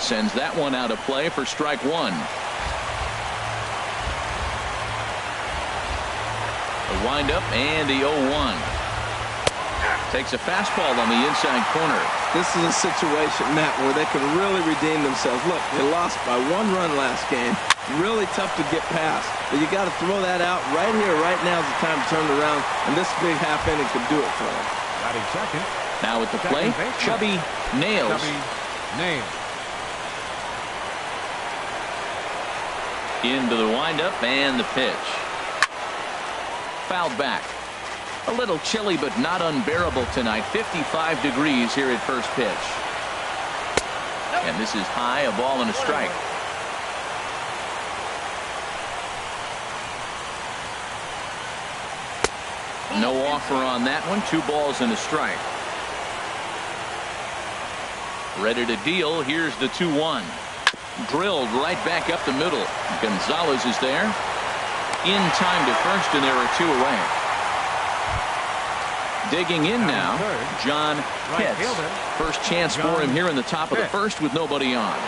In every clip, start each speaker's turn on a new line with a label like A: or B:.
A: sends that one out of play for strike one. The windup and the 0-1. Takes a fastball on the inside corner.
B: This is a situation, Matt, where they can really redeem themselves. Look, they lost by 1 run last game. Really tough to get past. But you got to throw that out right here, right now is the time to turn it around. And this big half inning could do it for them.
C: Batting second.
A: Now at the plate, Chubby nails. Into the windup and the pitch. Fouled back. A little chilly but not unbearable tonight. 55 degrees here at first pitch. And this is high, a ball and a strike. No offer on that one. 2 balls and a strike. Ready to deal. Here's the 2-1. Drilled right back up the middle. Gonzalez is there. In time to first, and there are 2 away. Digging in now, John Pitts. First chance for him here in the top of the first with nobody on.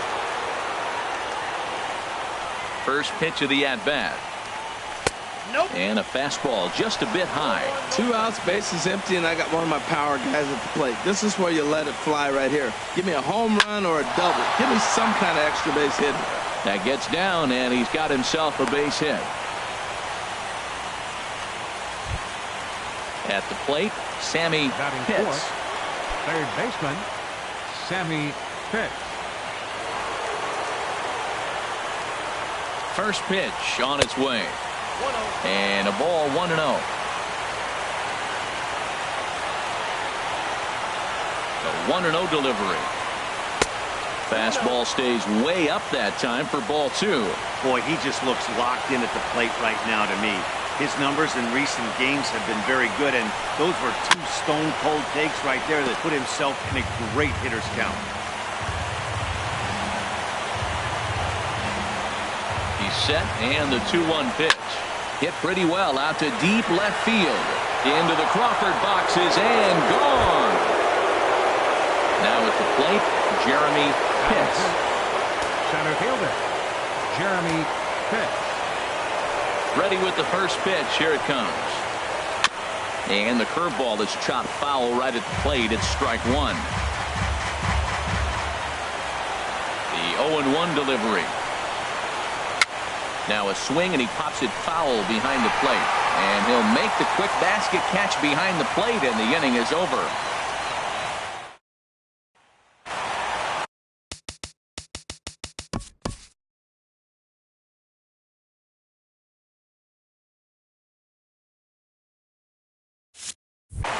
A: First pitch of the at-bat. And a fastball just a bit high.
B: 2 outs, bases empty, and I got one of my power guys at the plate. This is where you let it fly right here. Give me a home run or a double. Give me some kind of extra base hit.
A: That gets down, and he's got himself a base hit. At the plate, Sammy Pitts.
C: Third baseman, Sammy Pitts.
A: First pitch on its way. And a ball 1-0. The 1-0 delivery. Fastball stays way up that time for ball 2.
D: Boy, he just looks locked in at the plate right now to me. His numbers in recent games have been very good, and those were 2 stone-cold takes right there that put himself in a great hitter's count.
A: He's set, and the 2-1 pitch. Hit pretty well out to deep left field. Into the Crawford boxes and gone. Now at the plate, Jeremy Pitts.
C: Center fielder, Jeremy Pitts.
A: Ready with the first pitch. Here it comes. And the curveball is chopped foul right at the plate. It's strike 1. The 0-1 delivery. Now a swing, and he pops it foul behind the plate. And he'll make the quick basket catch behind the plate, and the inning is over.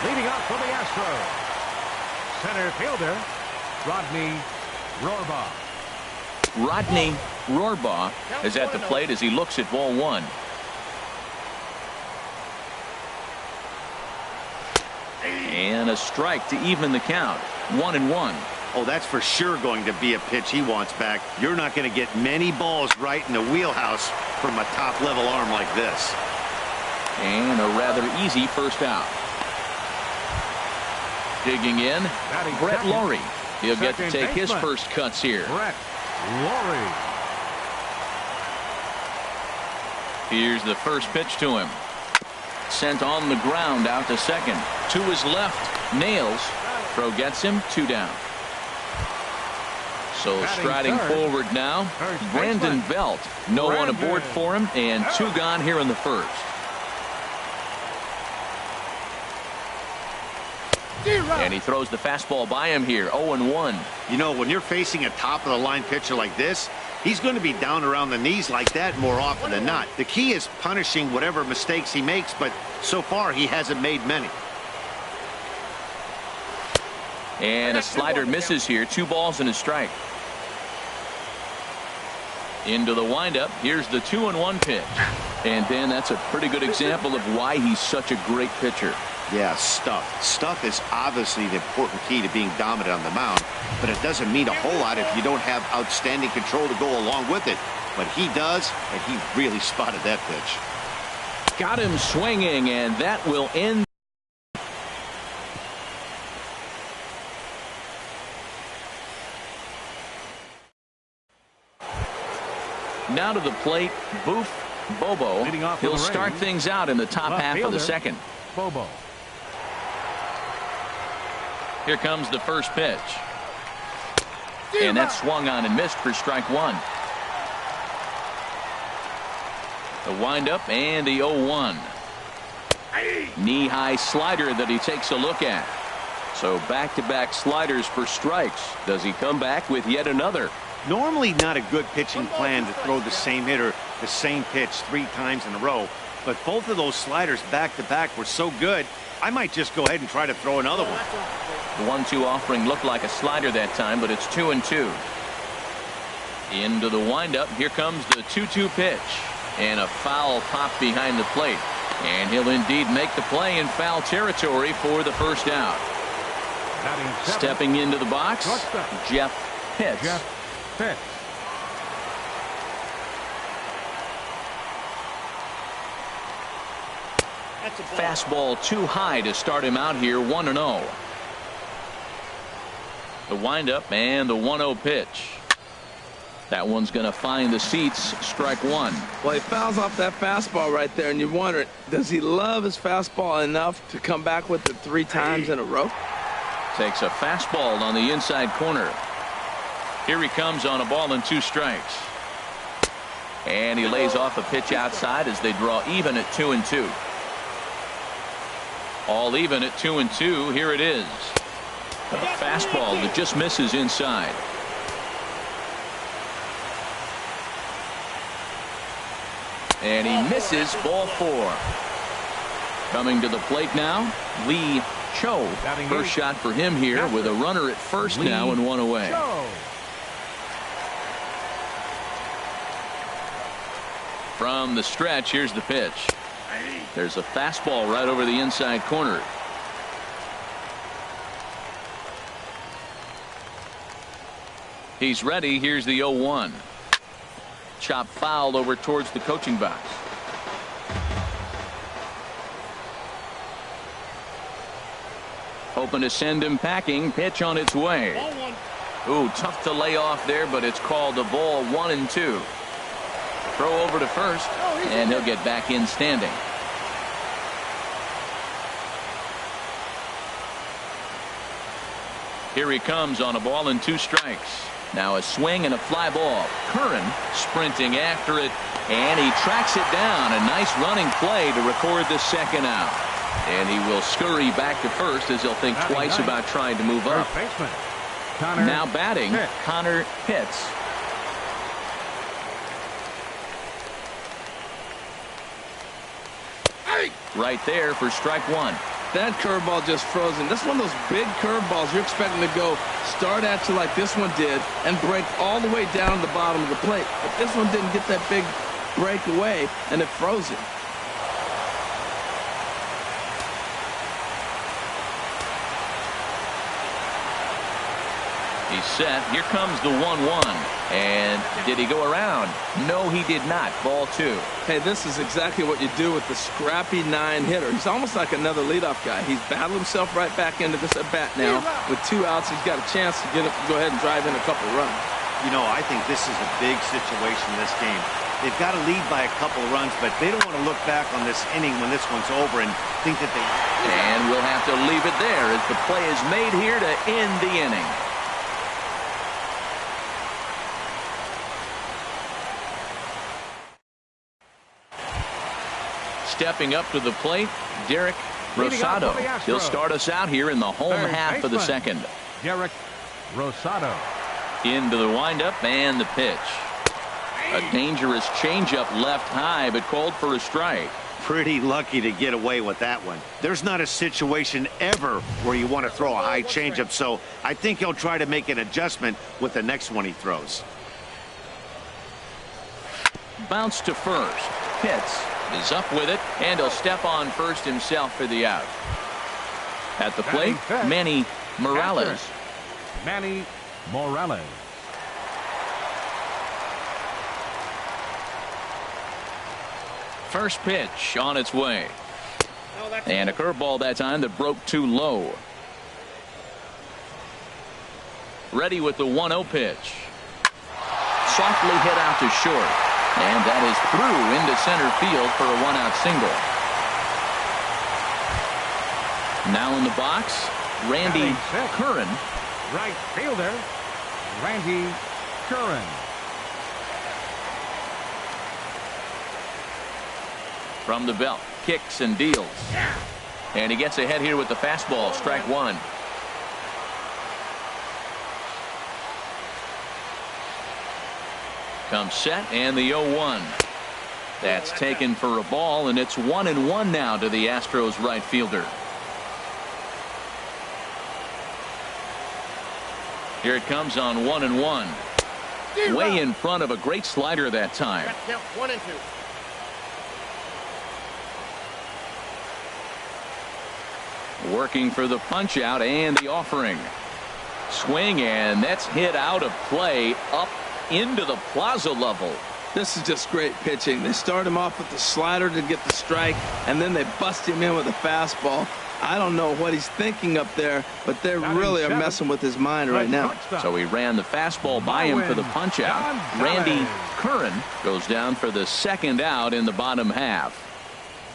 C: Leading off for the Astros, center fielder, Rodney Rohrbaugh.
A: Rodney Rohrbaugh is at the plate as he looks at ball 1. And a strike to even the count. 1-1.
D: Oh, that's for sure going to be a pitch he wants back. You're not going to get many balls right in the wheelhouse from a top-level arm like this.
A: And a rather easy first out. Digging in, Brett Lawrie. He'll get to take his first cuts here.
C: Brett Lawrie.
A: Here's the first pitch to him. Sent on the ground out to second. To his left. Nails. Throw gets him. 2 down. So striding forward now, Brandon Belt. No one aboard for him, and 2 gone here in the first. And he throws the fastball by him here. 0-1.
D: You know, when you're facing a top-of-the-line pitcher like this, he's going to be down around the knees like that more often than not. The key is punishing whatever mistakes he makes, but so far he hasn't made many.
A: And a slider misses here. 2 balls and a strike. Into the windup. Here's the 2-1 pitch. And Dan, that's a pretty good example of why he's such a great pitcher.
D: Yeah, stuff. Stuff is obviously the important key to being dominant on the mound, but it doesn't mean a whole lot if you don't have outstanding control to go along with it. But he does, and he really spotted that pitch.
A: Got him swinging, and that will end Now to the plate, Boof Bobo.
C: Leading off
A: He'll
C: with the
A: start
C: Rays,
A: things out in the top
C: left
A: half of the
C: fielder,
A: second.
C: Bobo.
A: Here comes the first pitch. And that's swung on and missed for strike one. The windup and the 0-1. Knee-high slider that he takes a look at. So back-to-back sliders for strikes. Does he come back with yet another?
D: Normally not a good pitching plan to throw the same hitter the same pitch 3 times in a row, but both of those sliders back-to-back were so good, I might just go ahead and try to throw another one.
A: The 1-2 offering looked like a slider that time, but it's 2-2. Into the windup. Here comes the 2-2 pitch. And a foul pop behind the plate. And he'll indeed make the play in foul territory for the first out. Stepping into the box, Jeff Pitts.
C: Jeff Pitts.
A: Fastball too high to start him out here, 1-0. The windup and the 1-0 pitch. That one's going to find the seats. Strike one.
B: Well, he fouls off that fastball right there, and you wonder, does he love his fastball enough to come back with it 3 times in a row?
A: Takes a fastball on the inside corner. Here he comes on a ball and 2 strikes. And he lays off a pitch outside as they draw even at 2-2. All even at 2-2. Here it is. A fastball that just misses inside. And he misses, ball 4. Coming to the plate now, Lee Cho. First shot for him here with a runner at first now and 1 away. From the stretch, here's the pitch. There's a fastball right over the inside corner. He's ready. Here's the 0-1. Chop fouled over towards the coaching box. Hoping to send him packing. Pitch on its way. Ooh, tough to lay off there, but it's called a ball. 1-2. Throw over to first, and he'll get back in standing. Here he comes on a ball and 2 strikes. Now a swing and a fly ball. Curran sprinting after it, and he tracks it down. A nice running play to record the second out. And he will scurry back to first as he'll think twice about trying to move up. Now batting, Connor Pitts. Right there for strike one.
B: That curveball just frozen. That's one of those big curveballs you're expecting to go start at you like this one did and break all the way down to the bottom of the plate. But this one didn't get that big break away, and it froze it.
A: He's set. Here comes the 1-1. And did he go around? No, he did not. Ball 2.
B: Hey, this is exactly what you do with the scrappy 9 hitter. He's almost like another leadoff guy. He's battled himself right back into this at bat now. With 2 outs, he's got a chance to go ahead and drive in a couple of runs.
D: You know, I think this is a big situation in this game. They've got to lead by a couple of runs, but they don't want to look back on this inning when this one's over and think that they...
A: And we'll have to leave it there as the play is made here to end the inning. Stepping up to the plate, Derek Rosado. He'll start us out here in the home half of the second.
C: Derek Rosado.
A: Into the windup and the pitch. A dangerous changeup left high, but called for a strike.
D: Pretty lucky to get away with that one. There's not a situation ever where you want to throw a high changeup, so I think he'll try to make an adjustment with the next one he throws.
A: Bounce to first. Pitts is up with it, and he'll step on first himself for the out. At the plate, Manny Morales.
C: Manny Morales.
A: First pitch on its way. And a curveball that time that broke too low. Ready with the 1-0 pitch. Softly hit out to short. And that is through into center field for a one-out single. Now in the box, Randy Curran.
C: Right fielder, Randy Curran.
A: From the belt, kicks and deals. And he gets ahead here with the fastball, strike one. Comes set, and the 0-1. That's taken for a ball, and it's 1-1 now to the Astros right fielder. Here it comes on 1-1. Way in front of a great slider that time.
E: 1-2.
A: Working for the punch out and the offering. Swing, and that's hit out of play up into the plaza level.
B: This is just great pitching. They start him off with the slider to get the strike, and then they bust him in with a fastball. I don't know what he's thinking up there, but they really are messing with his mind right now.
A: So he ran the fastball by him for the punch out. Randy Curran goes down for the second out in the bottom half.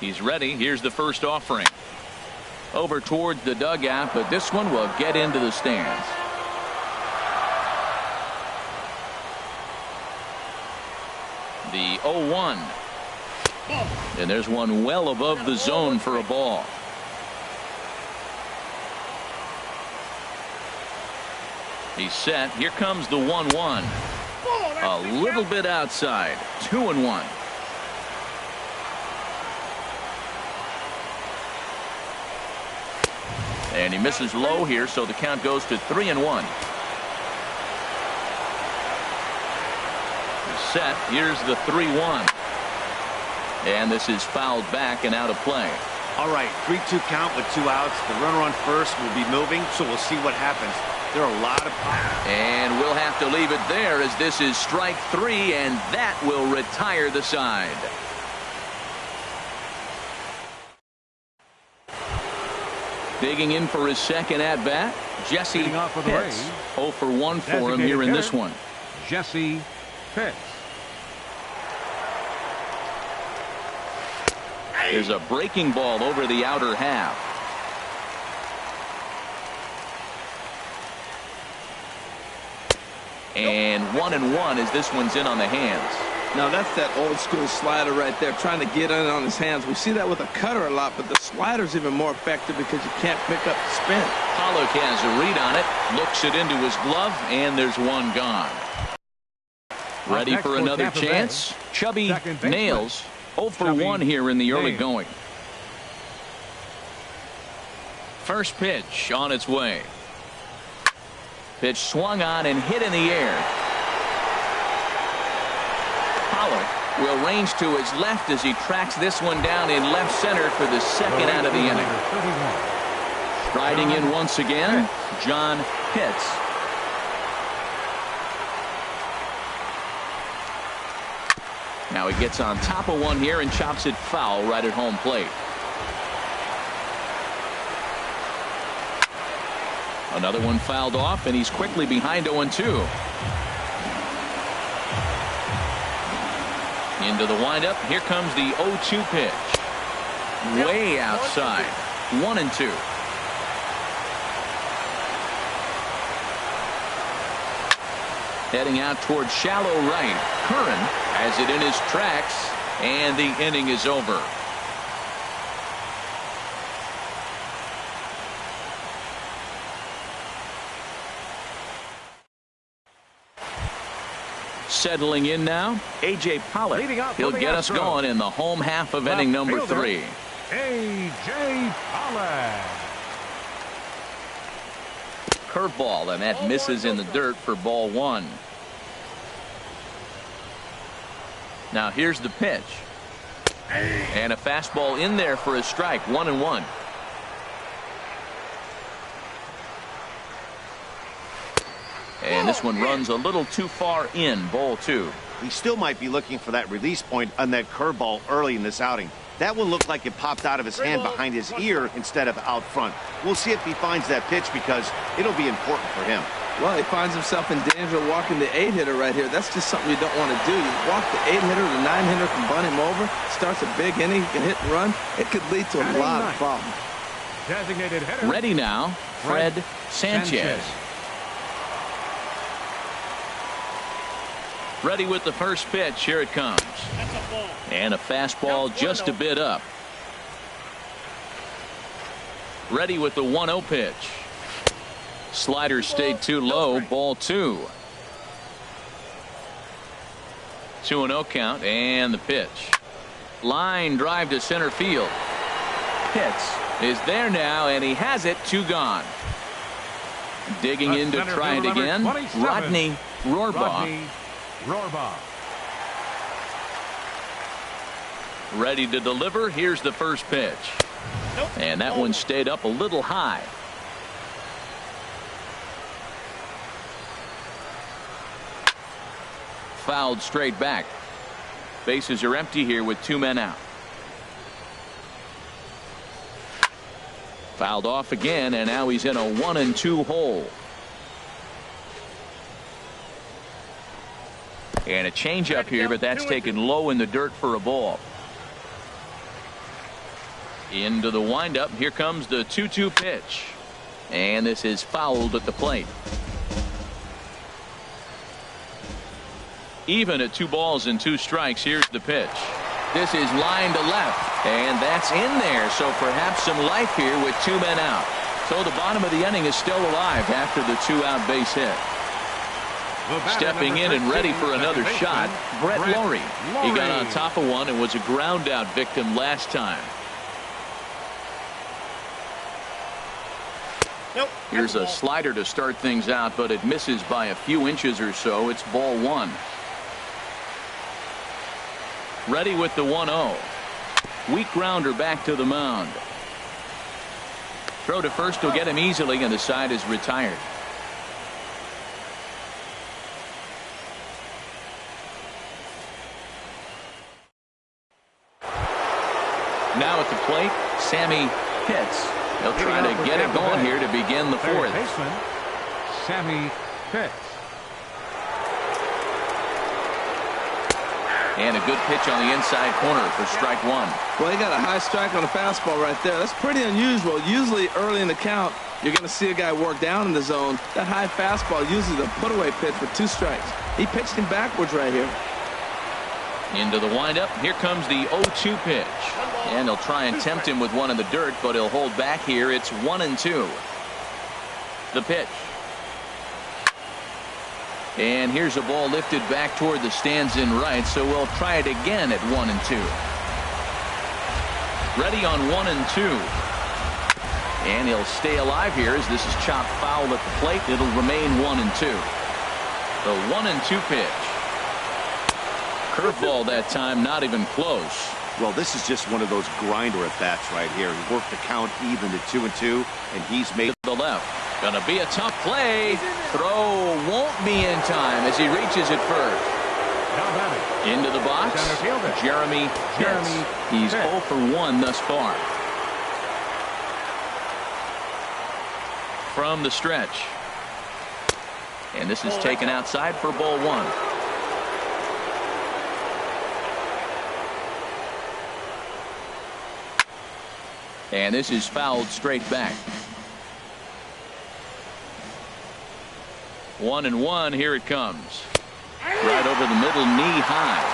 A: He's ready. Here's the first offering. Over towards the dugout, but this one will get into the stands. The 0-1. And there's one well above the zone for a ball. He's set. Here comes the 1-1. A little bit outside. 2-1. And he misses low here, so the count goes to 3-1. Set. Here's the 3-1. And this is fouled back and out of play.
D: All right, 3-2 count with 2 outs. The runner on first will be moving, so we'll see what happens. There are a lot of power.
A: And we'll have to leave it there, as this is strike 3, and that will retire the side. Digging in for his second at-bat, Jesse Pitts. 0 for 1 for him here in this one.
C: Jesse Pitts.
A: There's a breaking ball over the outer half. And 1-1 as this one's in on the hands.
B: Now that's that old school slider right there, trying to get in on his hands. We see that with a cutter a lot, but the slider's even more effective because you can't pick up the spin.
A: Pollock has a read on it, looks it into his glove, and there's one gone. Ready for another chance. Chubby nails. 0 for 1 here in the early going. First pitch on its way. Pitch swung on and hit in the air. Pollock will range to his left as he tracks this one down in left center for the second out of the inning. Striding in once again, John Pitts. Now he gets on top of one here and chops it foul right at home plate. Another one fouled off, and he's quickly behind 0-2. Into the windup. Here comes the 0-2 pitch. Way outside. 1-2. Heading out towards shallow right. Curran has it in his tracks, and the inning is over. Settling in now, A.J. Pollock. He'll get us going in the home half of inning number 3.
C: A.J. Pollock.
A: Curveball, and that misses in the dirt for ball 1. Now here's the pitch. And a fastball in there for a strike. 1-1. And this one runs a little too far in, ball 2.
D: He still might be looking for that release point on that curveball early in this outing. That one looked like it popped out of his hand behind his ear instead of out front. We'll see if he finds that pitch because it'll be important for him.
B: Well, he finds himself in danger of walking the 8-hitter right here. That's just something you don't want to do. You walk the 8-hitter, the 9-hitter can bunt him over, starts a big inning, he can hit and run. It could lead to a lot of problems.
C: Designated hitter.
A: Ready now, Fred Sanchez. Ready with the first pitch. Here it comes. And a fastball just a bit up. Ready with the 1-0 pitch. Slider stayed too low. Ball 2. 2-0 count and the pitch. Line drive to center field. Hits is there now, and he has it. 2 gone. Digging in to try it again. Rodney Rohrbaugh. Ready to deliver. Here's the first pitch. And that one stayed up a little high. Fouled straight back. Bases are empty here with 2 men out. Fouled off again, and now he's in a 1-2 hole. And a changeup here, but that's taken low in the dirt for a ball. Into the windup. Here comes the 2-2 pitch. And this is fouled at the plate. Even at 2 balls and 2 strikes. Here's the pitch. This is line to left, and that's in there. So perhaps some life here with 2 men out. So the bottom of the inning is still alive after the 2-out base hit. Stepping in and ready for another shot, Brett Lawrie. He got on top of one and was a ground out victim last time. Here's a slider to start things out, but it misses by a few inches or so. It's ball 1. Ready with the 1-0. Weak grounder back to the mound. Throw to first will get him easily, and the side is retired. Now at the plate, Sammy Pitts. He'll try to get it going here to begin the 4th.
C: Baseman, Sammy Pitts.
A: And a good pitch on the inside corner for strike 1.
B: Well, he got a high strike on a fastball right there. That's pretty unusual. Usually early in the count, you're going to see a guy work down in the zone. That high fastball usually the put-away pitch for 2 strikes. He pitched him backwards right here.
A: Into the windup. Here comes the 0-2 pitch. And he'll try and tempt him with one in the dirt, but he'll hold back here. It's 1-2. The pitch. And here's a ball lifted back toward the stands in right, so we'll try it again at 1-2. Ready on 1-2. And he'll stay alive here as this is chopped foul at the plate. It'll remain 1-2. The 1-2 pitch. Curveball that time, not even close.
D: Well, this is just one of those grinder at bats right here. He worked the count even to 2-2, and he's made
A: to the left. Gonna be a tough play. Throw won't be in time as he reaches it first. Into the box, Jeremy Pitts. He's 0 for 1 thus far. From the stretch. And this is taken outside for ball 1. And this is fouled straight back. 1-1. Here it comes. Right over the middle, knee high.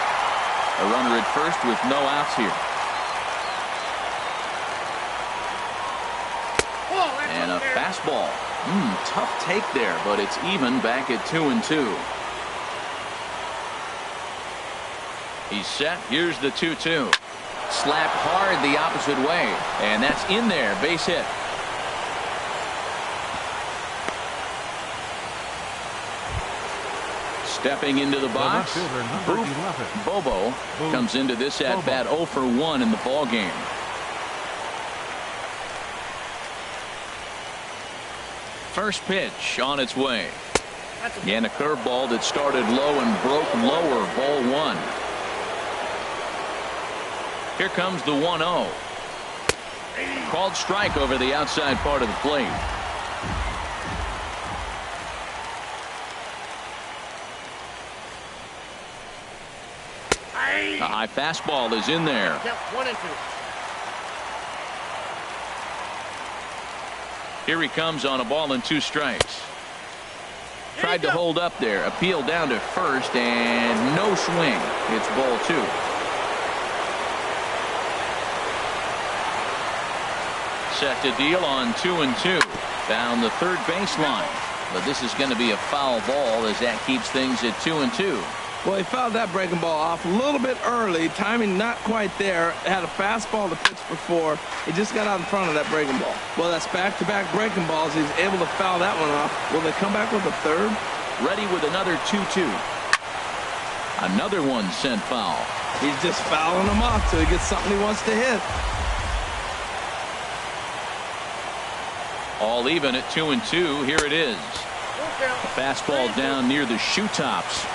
A: A runner at first with no outs here. And a fastball. Tough take there, but it's even back at 2-2. He's set. Here's the 2-2. Slapped hard the opposite way. And that's in there. Base hit. Stepping into the box, Bobo comes into this at bat 0 for 1 in the ball game. First pitch on its way. And a curveball that started low and broke lower. Ball 1. Here comes the 1-0. Called strike over the outside part of the plate. A high fastball is in there.
E: Count 1 and 2.
A: Here he comes on a ball and 2 strikes. Tried to hold up there. Appeal down to first and no swing. It's ball 2. Set to deal on 2 and 2. Down the third baseline. But this is going to be a foul ball as that keeps things at 2 and 2.
B: Well, he fouled that breaking ball off a little bit early. Timing not quite there. Had a fastball to pitch before. He just got out in front of that breaking ball. Well, that's back-to-back breaking balls. He's able to foul that one off. Will they come back with a third?
A: Ready with another 2-2. Another one sent foul.
B: He's just fouling them off till he gets something he wants to hit.
A: All even at 2 and 2. Here it is. A fastball down near the shoe tops.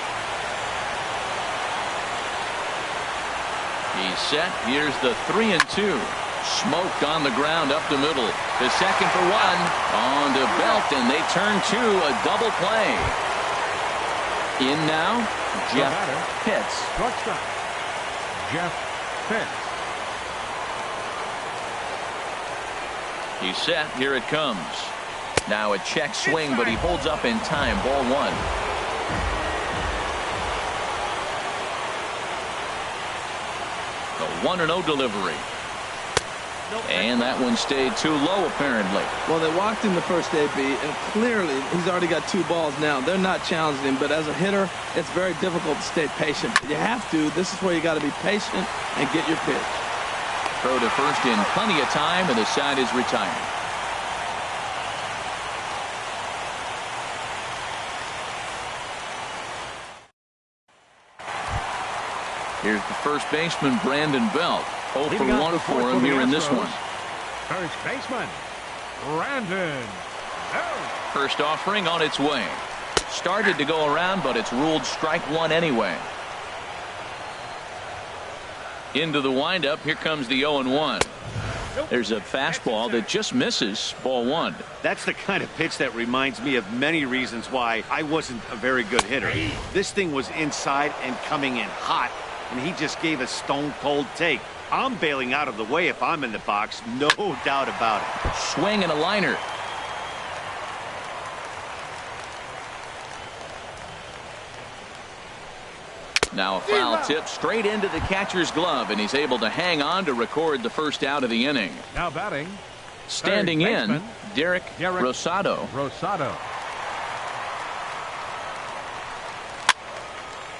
A: He's set. Here's the 3 and 2. Smoked on the ground up the middle. The second for 1. On to Belt, and they turn to a double play. In now, Jeff Pitts.
C: Shortstop, Jeff Pitts.
A: He's set. Here it comes. Now a check swing, but he holds up in time. Ball 1. The 1-0 delivery. And that one stayed too low, apparently.
B: Well, they walked in the first AB, and clearly he's already got 2 balls now. They're not challenging him, but as a hitter, it's very difficult to stay patient. You have to. This is where you got to be patient and get your pitch.
A: Throw to first in plenty of time, and the side is retired. Here's the first baseman, Brandon Belt. 0 for 1 for him here in this one.
C: First baseman, Brandon Belt.
A: First offering on its way. Started to go around, but it's ruled strike 1 anyway. Into the windup. Here comes the 0-1. There's a fastball that just misses. Ball 1.
D: That's the kind of pitch that reminds me of many reasons why I wasn't a very good hitter. This thing was inside and coming in hot, and he just gave a stone-cold take. I'm bailing out of the way if I'm in the box, no doubt about it.
A: Swing and a liner. Now a foul tip straight into the catcher's glove, and he's able to hang on to record the first out of the inning.
C: Now batting,
A: standing in, Derek Rosado.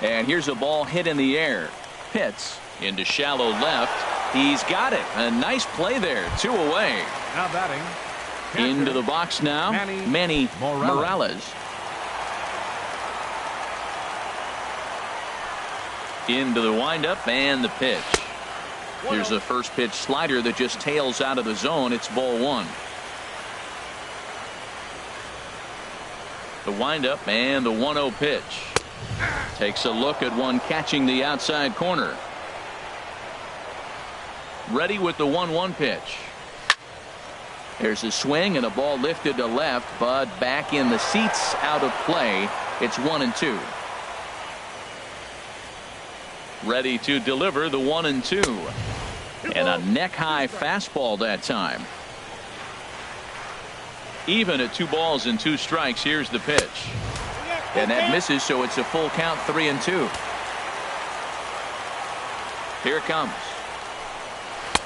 A: And here's a ball hit in the air. Pitts into shallow left. He's got it. A nice play there. 2 away.
C: Now batting,
A: into the box now, Manny Morales. Into the windup and the pitch. Here's a first pitch slider that just tails out of the zone. It's ball 1. The windup and the 1-0 pitch. Takes a look at one catching the outside corner. Ready with the 1-1 pitch. There's a swing and a ball lifted to left, but back in the seats, out of play. It's 1-2. Ready to deliver the 1-2. And a neck-high fastball that time. Even at 2 balls and 2 strikes. Here's the pitch. And that misses, so it's a full count, 3-2. Here it comes.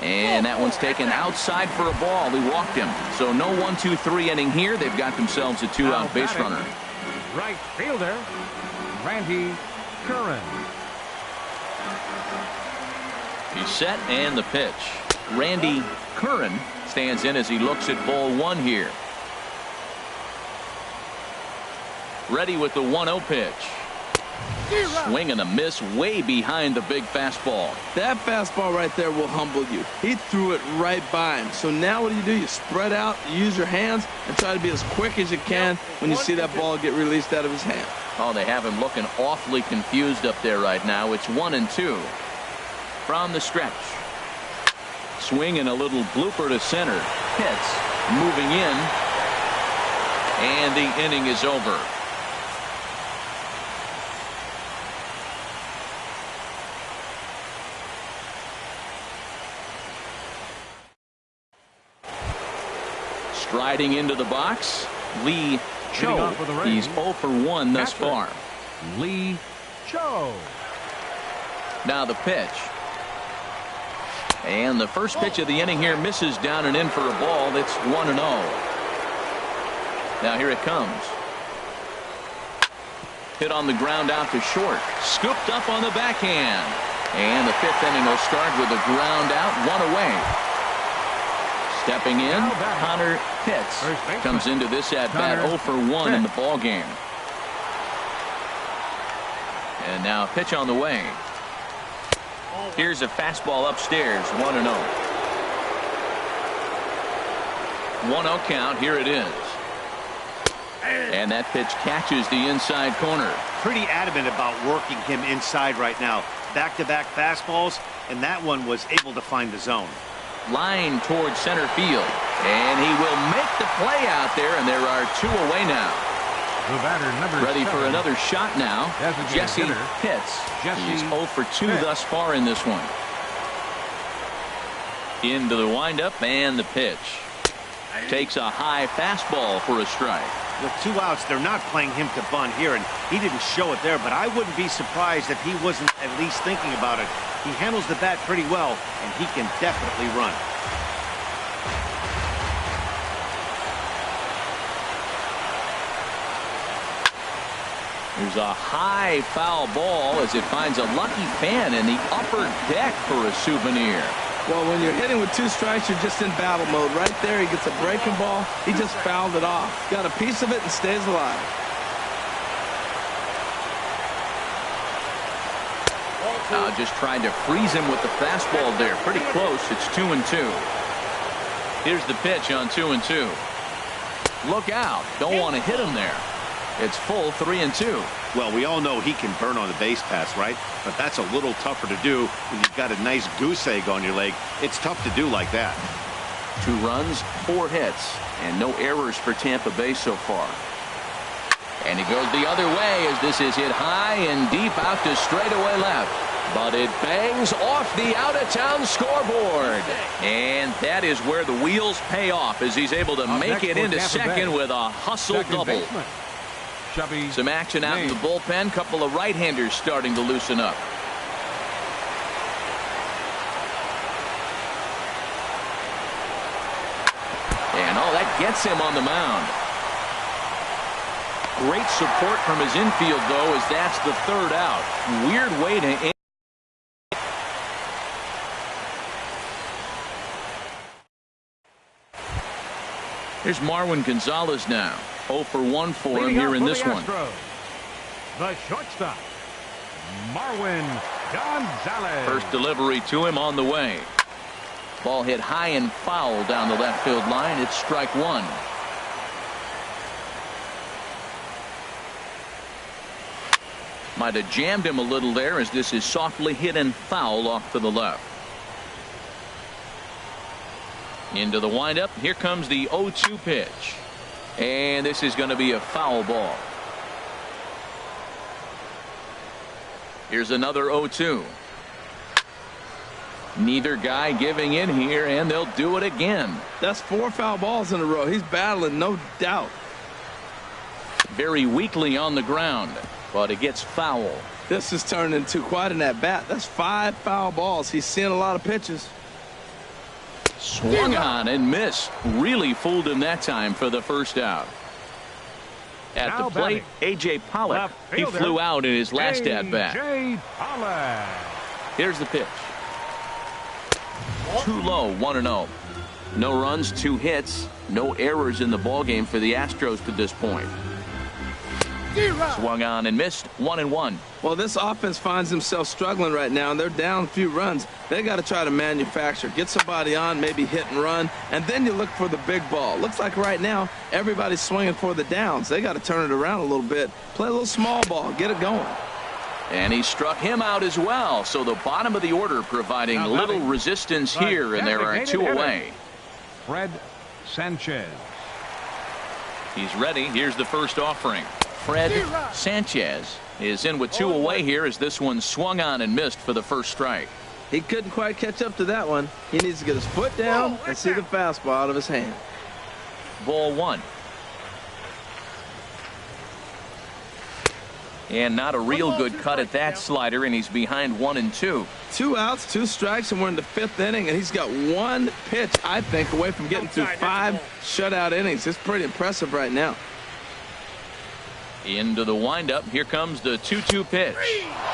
A: And that one's taken outside for a ball. He walked him. So no 1-2-3 inning here. They've got themselves a 2-out base runner.
C: Right fielder, Randy Curran.
A: He's set and the pitch. Randy Curran stands in as he looks at ball 1 here. Ready with the 1-0 pitch. Swing and a miss way behind the big fastball.
B: That fastball right there will humble you. He threw it right by him. So now what do? You spread out, you use your hands, and try to be as quick as you can when you see that ball get released out of his hand.
A: Oh, they have him looking awfully confused up there right now. It's 1-2 from the stretch. Swing and a little blooper to center. Pitts moving in, and the inning is over. Striding into the box, Lee
C: Hitting
A: Cho.
C: off of the ring.
A: He's 0 for 1 thus
C: Catcher.
A: far.
C: Lee Cho.
A: Now the pitch. And the first pitch of the inning here misses down and in for a ball. It's 1-0. Now here it comes. Hit on the ground out to short. Scooped up on the backhand. And the 5th inning will start with a ground out, 1 away. Stepping in, Connor Pitts comes into this at bat 0 for 1 in the ball game. And now a pitch on the way. Here's a fastball upstairs, 1-0. 1-0 count. Here it is. And that pitch catches the inside corner.
D: Pretty adamant about working him inside right now. Back-to-back fastballs, and that one was able to find the zone.
A: Line towards center field. And he will make the play out there, and there are 2 away now.
C: The batter, number
A: Ready
C: 7.
A: for another shot now.
C: Designated
A: Jesse
C: hitter,
A: Pitts.
C: Jesse
A: He's 0 for 2
C: Pitts.
A: thus far in this one. Into the windup and the pitch. Takes a high fastball for a strike.
D: With 2 outs, they're not playing him to bunt here, and he didn't show it there, but I wouldn't be surprised if he wasn't at least thinking about it. He handles the bat pretty well, and he can definitely run.
A: There's a high foul ball as it finds a lucky fan in the upper deck for a souvenir.
B: Well, when you're hitting with 2 strikes, you're just in battle mode. Right there, he gets a breaking ball. He just fouled it off. Got a piece of it and stays alive.
A: Just trying to freeze him with the fastball there. Pretty close. It's 2-2. Here's the pitch on 2-2. Look out. Don't want to hit him there. It's full 3-2.
D: Well, we all know he can burn on the base pass, right? But that's a little tougher to do when you've got a nice goose egg on your leg. It's tough to do like that.
A: 2 runs, 4 hits, and no errors for Tampa Bay so far. And he goes the other way as this is hit high and deep out to straightaway left. But it bangs off the out-of-town scoreboard. And that is where the wheels pay off as he's able to make it into second with a hustle double. Some action out in the bullpen. Couple of right-handers starting to loosen up. And that gets him on the mound. Great support from his infield, though, as that's the 3rd out. Weird way to end. Here's Marwin Gonzalez now. 0 for 1 for him here in this one.
C: Astros, the shortstop, Marwin Gonzalez.
A: First delivery to him on the way. Ball hit high and foul down the left field line. It's strike 1. Might have jammed him a little there as this is softly hit and foul off to the left. Into the windup. Here comes the 0-2 pitch. And this is going to be a foul ball. Here's another 0-2. Neither guy giving in here, and they'll do it again.
B: That's 4 foul balls in a row. He's battling, no doubt.
A: Very weakly on the ground, but it gets foul.
B: This has turned into quite an at-bat. That's 5 foul balls. He's seeing a lot of pitches.
A: Swung on and missed. Really fooled him that time for the first out. At
C: Now
A: the plate, A.J. Pollock. He flew out in his last at-bat.
C: A.J. Pollock.
A: Here's the pitch. Too low, 1-0. No runs, 2 hits, no errors in the ballgame for the Astros to this point. Swung on and missed, 1-1.
B: Well, this offense finds themselves struggling right now, and they're down a few runs. They got to try to manufacture, get somebody on, maybe hit and run, and then you look for the big ball. Looks like right now everybody's swinging for the downs. They got to turn it around a little bit, play a little small ball, get it going.
A: And he struck him out as well. So the bottom of the order providing little resistance here, and there are 2 away.
C: Fred Sanchez.
A: He's ready. Here's the first offering. Fred Sanchez is in with 2 away here as this one swung on and missed for the first strike.
B: He couldn't quite catch up to that one. He needs to get his foot down and see the fastball out of his hand.
A: Ball one. And not a real good cut at that slider, and he's behind 1-2.
B: 2 outs, 2 strikes, and we're in the 5th inning, and he's got 1 pitch, I think, away from getting through 5 shutout innings. It's pretty impressive right now.
A: Into the windup. Here comes the 2-2 pitch.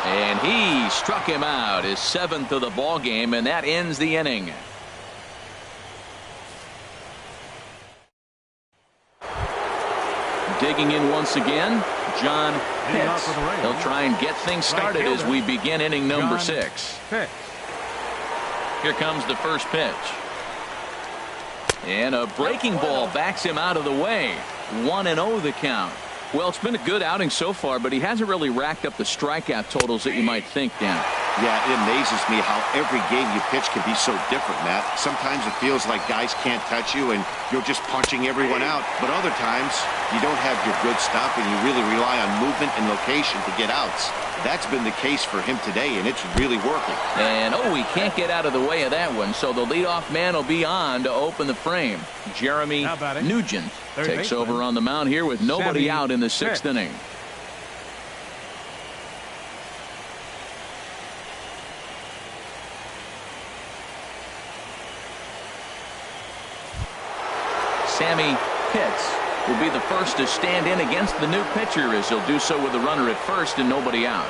A: And he struck him out, his 7th of the ball game, and that ends the inning. Digging in once again, John Pitts. He'll try and get things started as we begin inning number 6. Here comes the first pitch. And a breaking ball backs him out of the way. 1-0 the count. Well, it's been a good outing so far, but he hasn't really racked up the strikeout totals that you might think, Dan.
D: Yeah, it amazes me how every game you pitch can be so different, Matt. Sometimes it feels like guys can't touch you and you're just punching everyone out. But other times, you don't have your good stuff and you really rely on movement and location to get outs. That's been the case for him today, and it's really working.
A: And, he can't get out of the way of that one, so the leadoff man will be on to open the frame. Jeremy Nugent takes over on the mound here with nobody out in the 6th inning. Sammy Pitts will be the first to stand in against the new pitcher, as he'll do so with a runner at first and nobody out.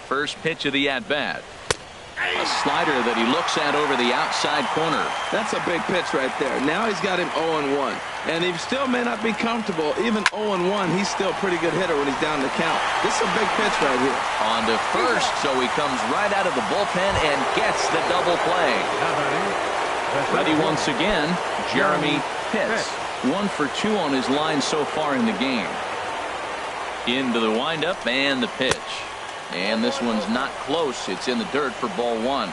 A: First pitch of the at-bat. A slider that he looks at over the outside corner.
B: That's a big pitch right there. Now he's got him 0-1. And he still may not be comfortable. Even 0-1, he's still a pretty good hitter when he's down the count. This is a big pitch right here.
A: On to first, so he comes right out of the bullpen and gets the double play. Ready once again, Jeremy Pitts. 1 for 2 on his line so far in the game. Into the windup and the pitch. And this one's not close. It's in the dirt for ball 1.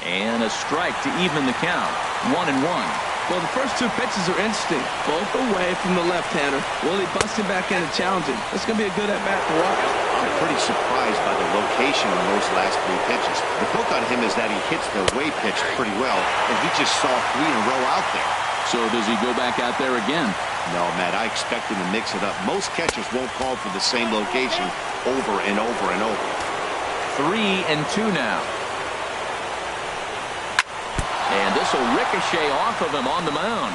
A: And a strike to even the count. 1-1.
B: Well, the first 2 pitches are interesting. Both away from the left-hander. Will he bust him back in and challenge him? It's going to be a good at-bat to watch.
D: I'm pretty surprised by the location on those last 3 pitches. The hook on him is that he hits the way pitch pretty well, and he just saw 3 in a row out there.
A: So does he go back out there again?
D: No, Matt, I expect him to mix it up. Most catchers won't call for the same location over and over and over.
A: 3-2 now. And this will ricochet off of him on the mound.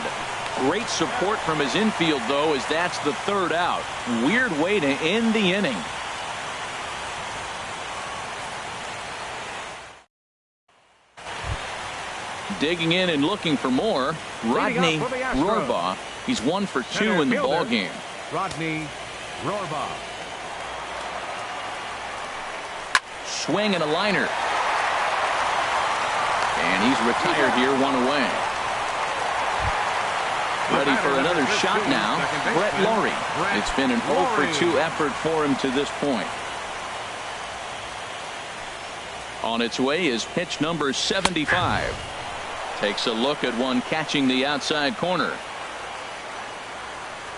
A: Great support from his infield, though, as that's the 3rd out. Weird way to end the inning. Digging in and looking for more, Rodney Rohrbaugh. He's 1 for 2 in the ball game.
C: Rodney Rohrbaugh.
A: Swing and a liner. And he's retired here, 1 away. Ready for another shot now, Brett Lawrie. It's been an 0 for 2 effort for him to this point. On its way is pitch number 75. Takes a look at one catching the outside corner.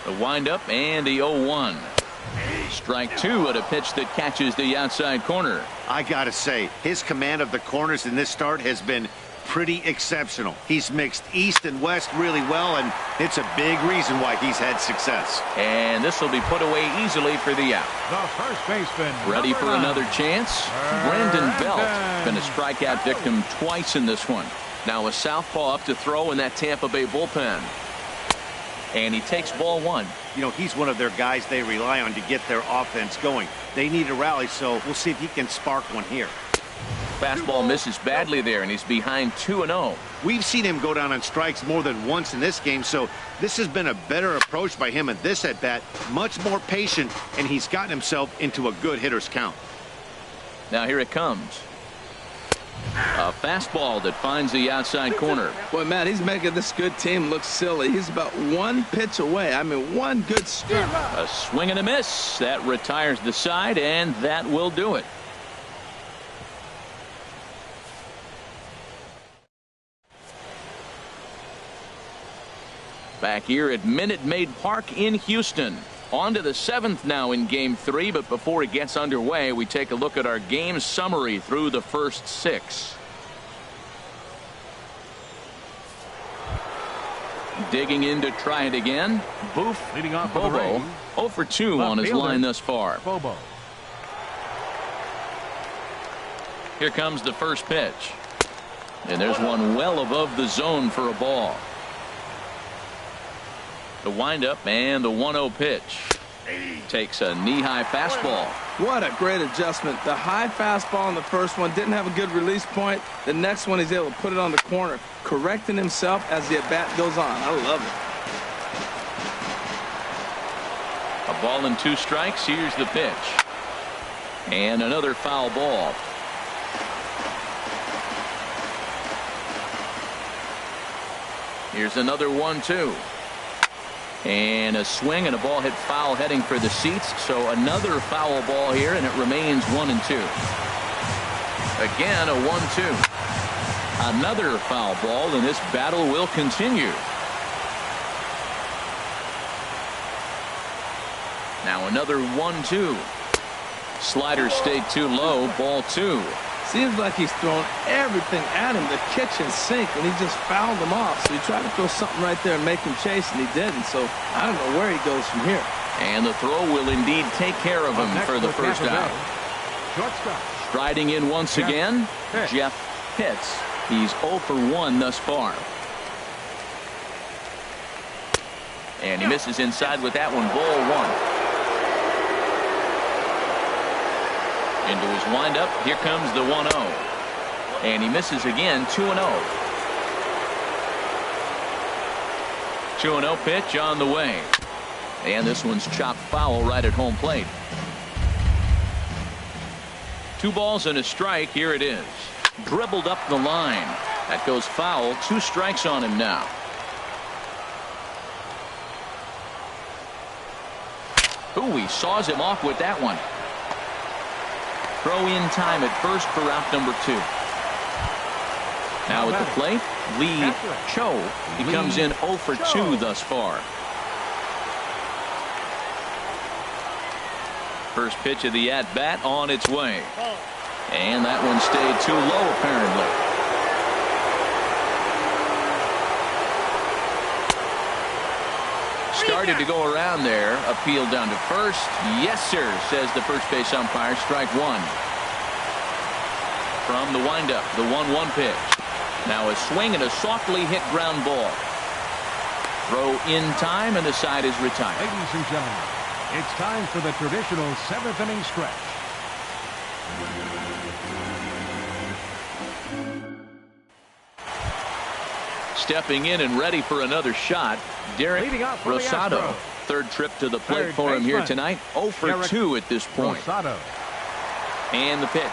A: The windup and the 0-1. Strike 2 at a pitch that catches the outside corner.
D: I gotta say, his command of the corners in this start has been pretty exceptional. He's mixed east and west really well, and it's a big reason why he's had success.
A: And this will be put away easily for the out.
C: The first baseman.
A: Ready for another chance? Brandon Belt. Been a strikeout victim twice in this one. Now a southpaw up to throw in that Tampa Bay bullpen. And he takes ball 1.
D: You know, he's one of their guys they rely on to get their offense going. They need a rally, so we'll see if he can spark one here.
A: Fastball misses badly there, and he's behind 2-0.
D: We've seen him go down on strikes more than once in this game, so this has been a better approach by him at this at-bat. Much more patient, and he's gotten himself into a good hitter's count.
A: Now here it comes. A fastball that finds the outside corner.
B: Boy, Matt, he's making this good team look silly. He's about 1 pitch away. I mean, 1 good start.
A: A swing and a miss. That retires the side, and that will do it. Back here at Minute Maid Park in Houston. On to the 7th now in Game 3, but before it gets underway, we take a look at our game summary through the first 6. Digging in to try it again.
C: Boof leading off for the
A: Bobo,
C: Rays.
A: 0 for 2
C: Left
A: on his
C: fielder.
A: line thus far.
C: Bobo.
A: Here comes the first pitch. And there's one well above the zone for a ball. The windup and the 1-0 pitch. Takes a knee-high fastball.
B: What a great adjustment. The high fastball in the first one didn't have a good release point. The next one he's able to put it on the corner, correcting himself as the at-bat goes on. I love it.
A: A ball and 2 strikes. Here's the pitch. And another foul ball. Here's another 1-2. And a swing and a ball hit foul heading for the seats. So another foul ball here, and it remains 1-2. Again a 1-2. Another foul ball, and this battle will continue. Now another 1-2. Slider stayed too low. Ball 2.
B: Seems like he's thrown everything at him, the kitchen sink, and he just fouled him off. So he tried to throw something right there and make him chase, and he didn't. So I don't know where he goes from here.
A: And the throw will indeed take care of him for the first out.
C: Shortstop.
A: Striding in once again, Jeff Pitts. He's 0 for 1 thus far. And he misses inside with that one. Ball 1. Into his windup. Here comes the 1-0. And he misses again. 2-0. 2-0 pitch on the way. And this one's chopped foul right at home plate. 2 balls and a strike. Here it is. Dribbled up the line. That goes foul. 2 strikes on him now. Ooh, he saws him off with that one. Throw in time at first for out number 2. Now at the plate, Lee Cho. He comes in 0 for 2 thus far. First pitch of the at-bat on its way. And that one stayed too low apparently. Started to go around there. Appeal down to first. Yes, sir, says the first base umpire. Strike 1. From the windup, the 1-1 pitch. Now a swing and a softly hit ground ball. Throw in time, and the side is retired.
C: Ladies and gentlemen, it's time for the traditional 7th inning stretch.
A: Stepping in and ready for another shot, Derek Rosado. Third trip to the plate for him here tonight. 0 for 2 at this point.
C: Rosado.
A: And the pitch.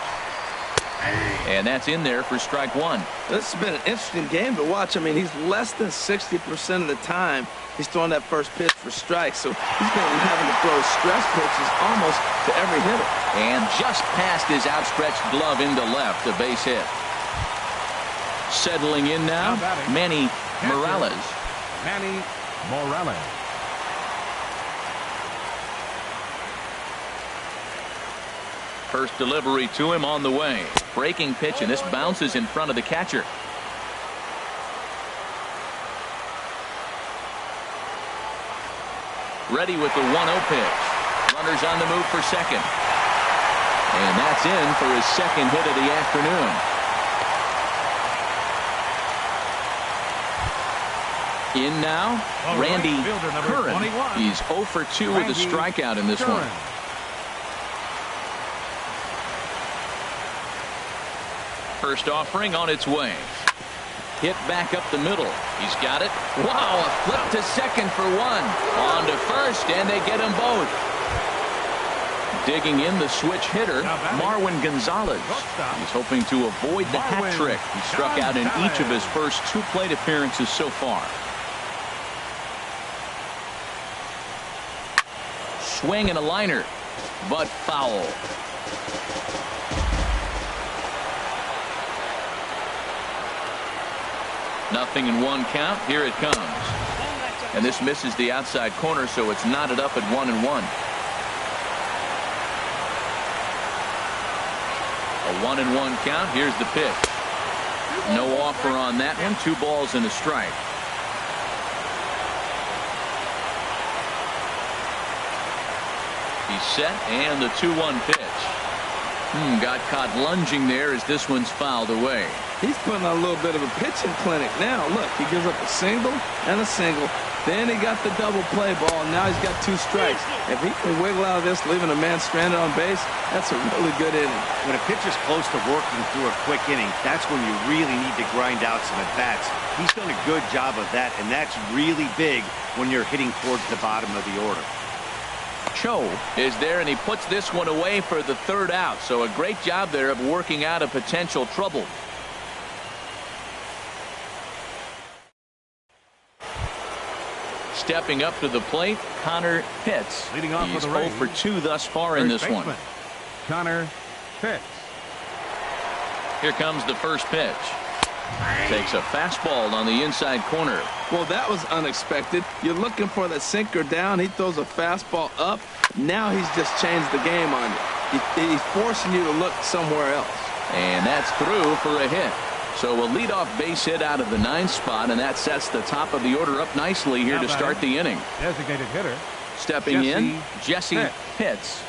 A: And that's in there for strike 1.
B: This has been an interesting game to watch. I mean, he's less than 60% of the time he's throwing that first pitch for strikes. So he's been having to throw stress pitches almost to every hitter.
A: And just past his outstretched glove into left, a base hit. Settling in now, Manny Morales.
C: Manny Morales.
A: First delivery to him on the way. Breaking pitch, and this bounces in front of the catcher. Ready with the 1-0 pitch. Runners on the move for second. And that's in for his second hit of the afternoon. In now, Randy Curran. He's 0 for 2 with a strikeout in this one. First offering on its way. Hit back up the middle. He's got it. Wow, a flip to second for 1. On to first, and they get them both. Digging in the switch hitter, Marwin Gonzalez. He's hoping to avoid the hat trick. He struck out in each of his first 2 plate appearances so far. Swing and a liner, but foul. Nothing in 1 count. Here it comes. And this misses the outside corner, so it's knotted up at 1-1. A 1-1 count. Here's the pitch. No offer on that one. 2 balls and a strike. He's set, and the 2-1 pitch. Got caught lunging there as this one's fouled away.
B: He's putting on a little bit of a pitching clinic now. Look, he gives up a single and a single. Then he got the double play ball, and now he's got 2 strikes. If he can wiggle out of this, leaving a man stranded on base, that's a really good inning.
D: When a pitcher's close to working through a quick inning, that's when you really need to grind out some at-bats. He's done a good job of that, and that's really big when you're hitting towards the bottom of the order.
A: Cho is there, and he puts this one away for the 3rd out. So a great job there of working out a potential trouble. Stepping up to the plate, Connor Pitts.
C: Leading off
A: He's
C: for the
A: 0
C: Rays,
A: for 2 thus far in this one.
C: Connor Pitts.
A: Here comes the first pitch. Takes a fastball on the inside corner.
B: Well, that was unexpected. You're looking for the sinker down. He throws a fastball up. Now he's just changed the game on you. He's forcing you to look somewhere else.
A: And that's through for a hit. So a leadoff base hit out of the 9th spot, and that sets the top of the order up nicely here to start the inning.
C: Designated hitter.
A: Stepping in, Jesse Pitts.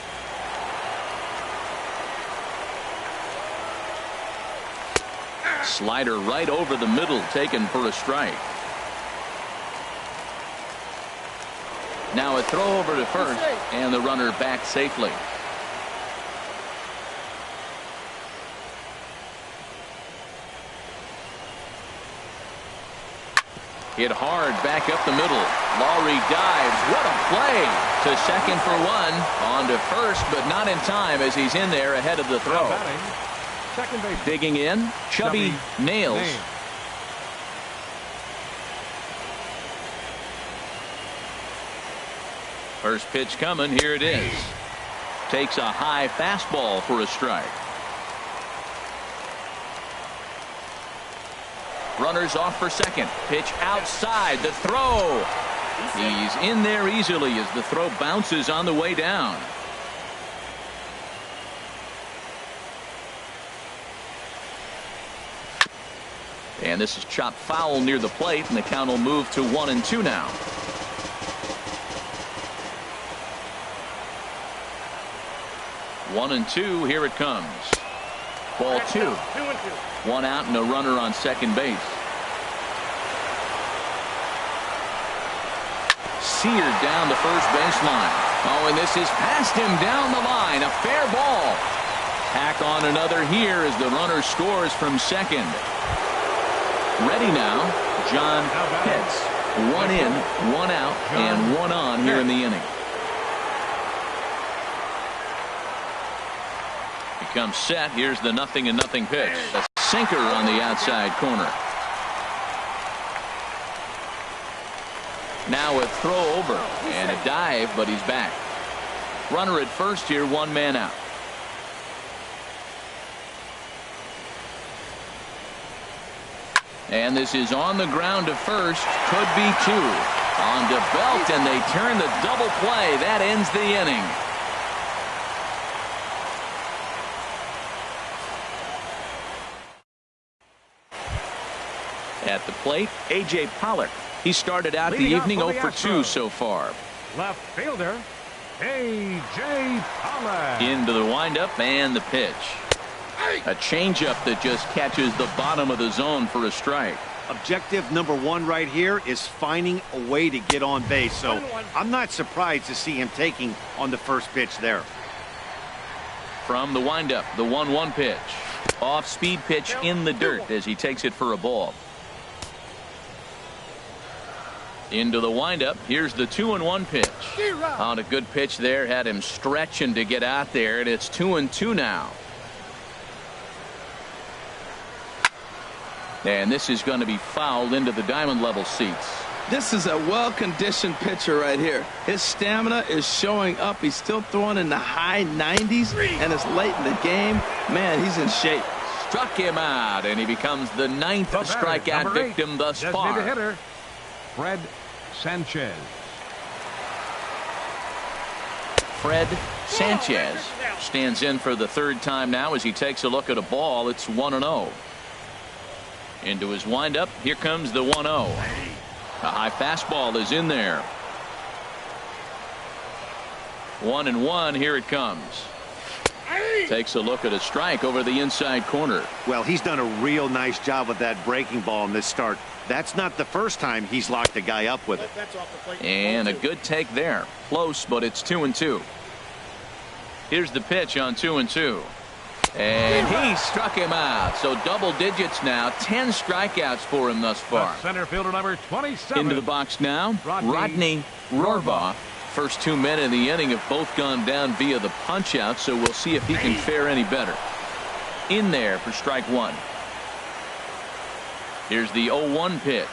A: Slider right over the middle, taken for a strike. Now a throw over to first, and the runner back safely. Hit hard back up the middle. Lowry dives. What a play! To second for 1. On to first, but not in time as he's in there ahead of the throw.
C: Second base.
A: Digging in, Chubby Nails. First pitch coming. Here it is. Takes a high fastball for a strike. Runners off for second. Pitch outside. The throw. He's in there easily as the throw bounces on the way down. And this is chopped foul near the plate, and the count will move to 1-2 now. One and two. Here it comes. Ball 2. 1 out and a runner on second base. Seared down the first baseline. Oh, and this is past him down the line. A fair ball. Tack on another here as the runner scores from second. Ready now, John Pitts. 1 in, 1 out, and 1 on here in the inning. Becomes set. Here's the 0-0 pitch. A sinker on the outside corner. Now a throw over and a dive, but he's back. Runner at first here, 1 man out. And this is on the ground to first. Could be 2. On to Belt, and they turn the double play. That ends the inning. At the plate, A.J. Pollock. He started out the evening 0 for 2 so far.
C: Left fielder, A.J. Pollock.
A: Into the windup and the pitch. A changeup that just catches the bottom of the zone for a strike.
D: Objective number 1 right here is finding a way to get on base. So I'm not surprised to see him taking on the first pitch there.
A: From the windup, the 1-1 pitch. Off-speed pitch in the dirt as he takes it for a ball. Into the windup. Here's the 2-1 pitch. On a good pitch there. Had him stretching to get out there, and it's 2-2 now. And this is going to be fouled into the diamond level seats.
B: This is a well-conditioned pitcher right here. His stamina is showing up. He's still throwing in the high 90s, and it's late in the game. Man, he's in shape.
A: Struck him out, and he becomes the 9th strikeout victim thus far.
C: Hitter, Fred Sanchez.
A: Fred Sanchez stands in for the third time now as he takes a look at a ball. It's 1-0. Into his windup. Here comes the 1-0. A high fastball is in there. 1-1. Here it comes. Takes a look at a strike over the inside corner.
D: Well, he's done a real nice job with that breaking ball in this start. That's not the first time he's locked a guy up with it.
A: And a good take there. Close, but it's 2-2. Here's the pitch on 2-2. And he struck him out. So double digits now. 10 strikeouts for him thus far.
C: The center fielder number 27.
A: Into the box now. Rodney Rohrbaugh. First 2 men in the inning have both gone down via the punch out, so we'll see if he can fare any better. In there for strike one. Here's the 0-1 pitch.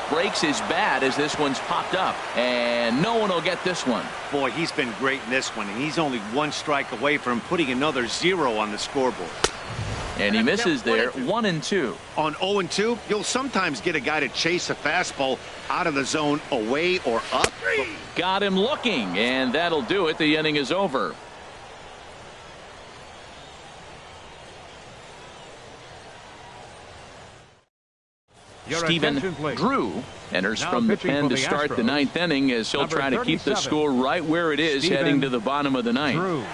A: Breaks his bat as this one's popped up, and no one will get this one.
D: Boy, he's been great in this one, and he's only 1 strike away from putting another 0 on the scoreboard.
A: And he misses there. 1-2.
D: On 0-2, you'll sometimes get a guy to chase a fastball out of the zone away or up.
A: Got him looking, and that'll do it. The inning is over. Stephen Drew enters from the pen to start the 9th inning as he'll try to keep the score right where it is heading to the bottom of the 9th.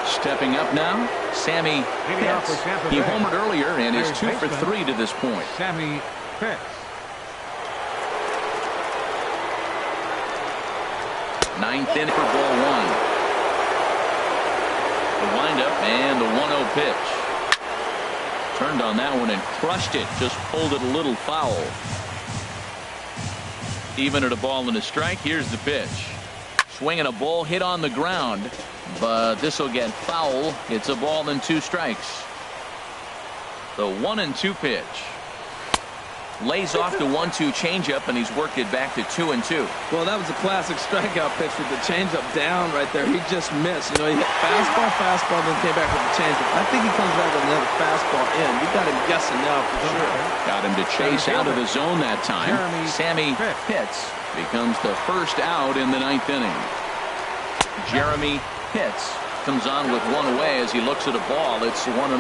A: Stepping up now, Sammy Pitts. He homered earlier and is 2 for 3 to this point.
C: Sammy Pitts.
A: 9th inning for ball 1. The windup and the 1-0 pitch. Turned on that one and crushed it. Just pulled it a little foul. Even at a ball and a strike. Here's the pitch. Swinging a ball hit on the ground, but this will get foul. It's a ball and 2 strikes. The 1-2 pitch. Lays off the 1-2 changeup, and he's worked it back to 2-2.
B: Well, that was a classic strikeout pitch with the changeup down right there. He just missed. You know, he hit fastball, then came back with the changeup. I think he comes back with another fastball in. You got him guessing now for sure.
A: Got him to chase out of the zone that time. Sammy Pitts becomes the first out in the 9th inning. Jeremy Pitts comes on with 1 away as he looks at a ball. It's 1-0.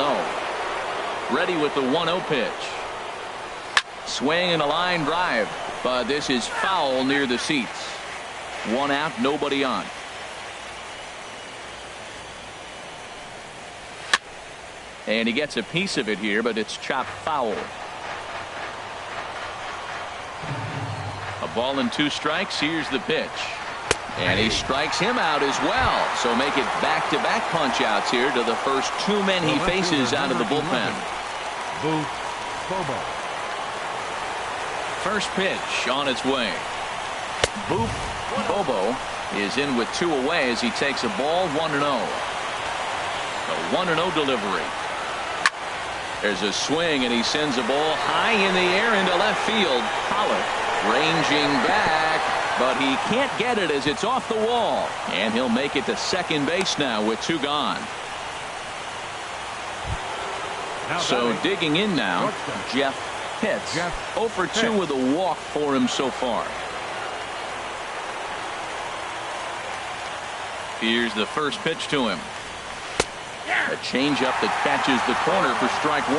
A: Ready with the 1-0 pitch. Swing and a line drive, but this is foul near the seats. 1 out, nobody on. And he gets a piece of it here, but it's chopped foul. A ball and 2 strikes. Here's the pitch. And he strikes him out as well. So make it back-to-back punch-outs here to the first 2 men he faces out of the bullpen.
C: Bobo.
A: First pitch on its way. Boop Bobo is in with 2 away as he takes a ball. 1-0. A 1-0 delivery. There's a swing, and he sends a ball high in the air into left field. Pollock ranging back, but he can't get it as it's off the wall. And he'll make it to second base now with 2 gone. So digging in now, Jeff Pitts. 0 for 2 with a walk for him so far. Here's the first pitch to him. A changeup that catches the corner for strike 1.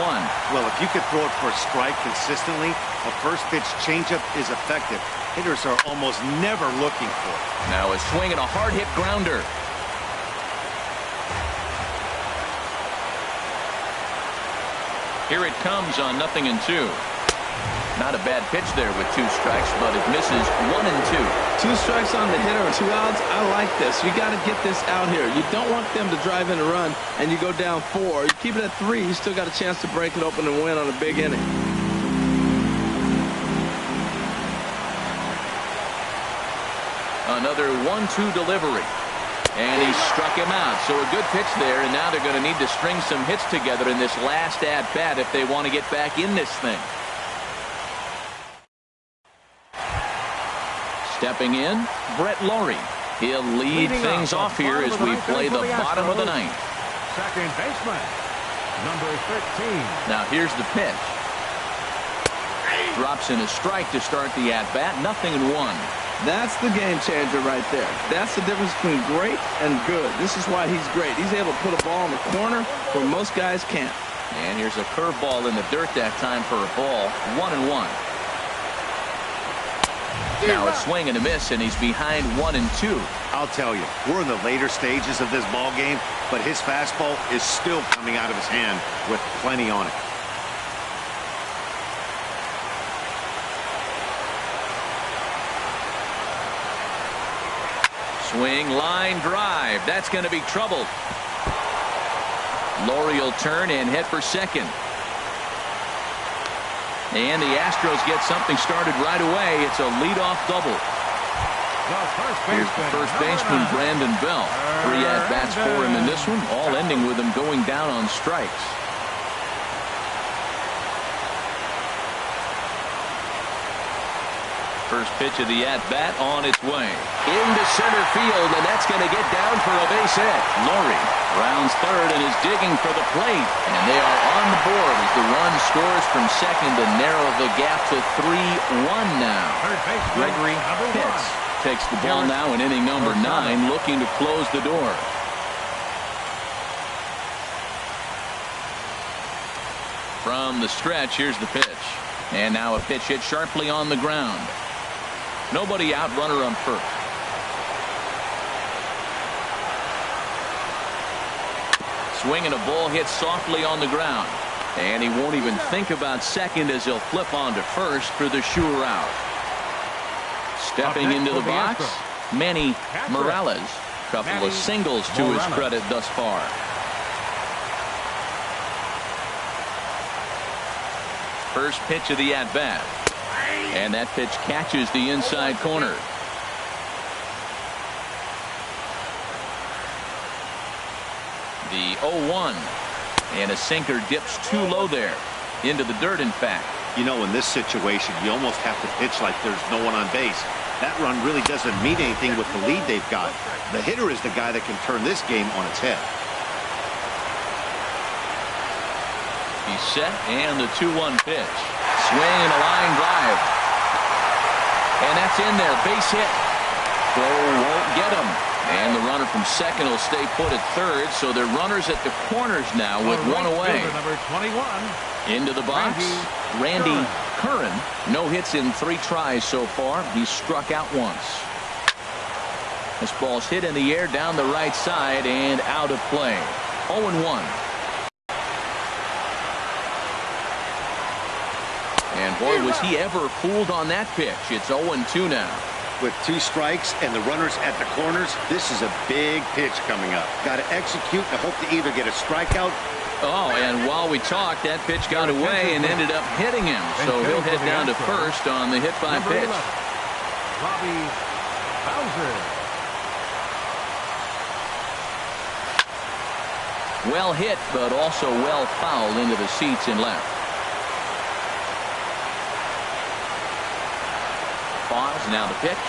D: Well, if you could throw it for a strike consistently, a first pitch changeup is effective. Hitters are almost never looking for it.
A: Now a swing and a hard hit grounder. Here it comes on 0-2. Not a bad pitch there with 2 strikes, but it misses 1-2.
B: 2 strikes on the hitter, 2 outs. I like this. You got to get this out here. You don't want them to drive in a run and you go down 4. You keep it at 3. You still got a chance to break it open and win on a big inning.
A: Another 1-2 delivery. And he struck him out. So a good pitch there, and now they're going to need to string some hits together in this last at-bat if they want to get back in this thing. Stepping in, Brett Laurie. He'll lead things off here as we play the bottom of the ninth.
C: Second baseman, number 13.
A: Now here's the pitch. Drops in a strike to start the at-bat. 0-1.
B: That's the game changer right there. That's the difference between great and good. This is why he's great. He's able to put a ball in the corner where most guys can't.
A: And here's a curveball in the dirt that time for a ball. 1-1. Now a swing and a miss, and he's behind 1-2.
D: I'll tell you, we're in the later stages of this ball game, but his fastball is still coming out of his hand with plenty on it.
A: Swing, line, drive. That's going to be trouble. Laurie will turn and head for second. And the Astros get something started right away. It's a leadoff double. Here's the first baseman, Brandon Bell. 3 at-bats for him in this one, all ending with him going down on strikes. First pitch of the at-bat on its way. Into center field, and that's going to get down for a base hit. Laurie rounds third and is digging for the plate. And they are on the board as the run scores from second to narrow the gap to 3-1 now. Gregory Pitts takes the ball now in inning number 9, looking to close the door. From the stretch, here's the pitch. And now a pitch hit sharply on the ground. Nobody out, runner on first. Swing and a ball hit softly on the ground. And he won't even think about second as he'll flip on to first for the sure out. Stepping into the box, Manny Morales. Couple of singles to his credit thus far. First pitch of the at-bat. And that pitch catches the inside corner. The 0-1. And a sinker dips too low there. Into the dirt, in fact.
D: You know, in this situation, you almost have to pitch like there's no one on base. That run really doesn't mean anything with the lead they've got. The hitter is the guy that can turn this game on its head.
A: He's set, and the 2-1 pitch. Swing and a line drive. And that's in there. Base hit. Throw won't get him. And the runner from second will stay put at third, so they're runners at the corners now with one away.
C: Number 21.
A: Into the box, Randy Curran. No hits in 3 tries so far. He's struck out once. This ball's hit in the air down the right side and out of play. 0-1. And boy, was he ever fooled on that pitch. It's 0-2 now.
D: With 2 strikes and the runners at the corners, this is a big pitch coming up. Got to execute and hope to either get a strikeout.
A: Oh, and while we talked, that pitch got away and ended up hitting him. So he'll head down to first on the hit by pitch.
C: Robbie Bowser.
A: Well hit, but also well fouled into the seats in left. Pause, now the pitch.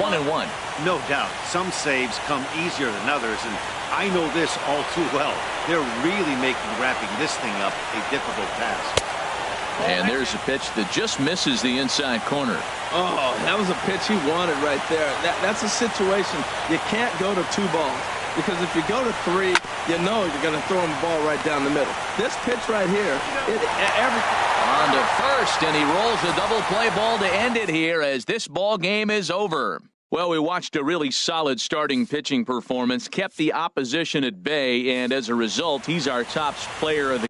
A: 1-1.
D: No doubt, some saves come easier than others, and I know this all too well. They're really making wrapping this thing up a difficult task.
A: And there's a pitch that just misses the inside corner.
B: Oh, that was a pitch he wanted right there. That's a situation you can't go to 2 balls. Because if you go to 3, you know you're going to throw him a ball right down the middle. This pitch right here,
A: on to first, and he rolls a double play ball to end it here as this ball game is over. Well, we watched a really solid starting pitching performance, kept the opposition at bay, and as a result, he's our top player of the